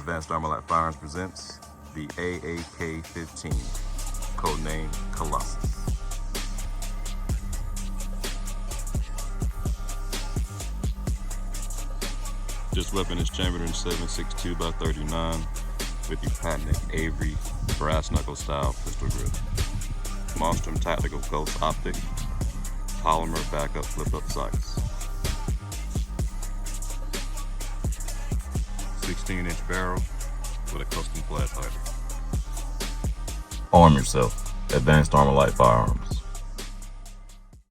Advanced Armalite Firearms presents the AAK-15, codenamed Colossus. This weapon is chambered in 7.62x39 with the patented Avery brass knuckle style pistol grip. Monstrum Tactical Ghost Optic, polymer backup flip-up sights. 16-inch barrel with a custom flat hider. Arm yourself. Advanced Armalite Firearms.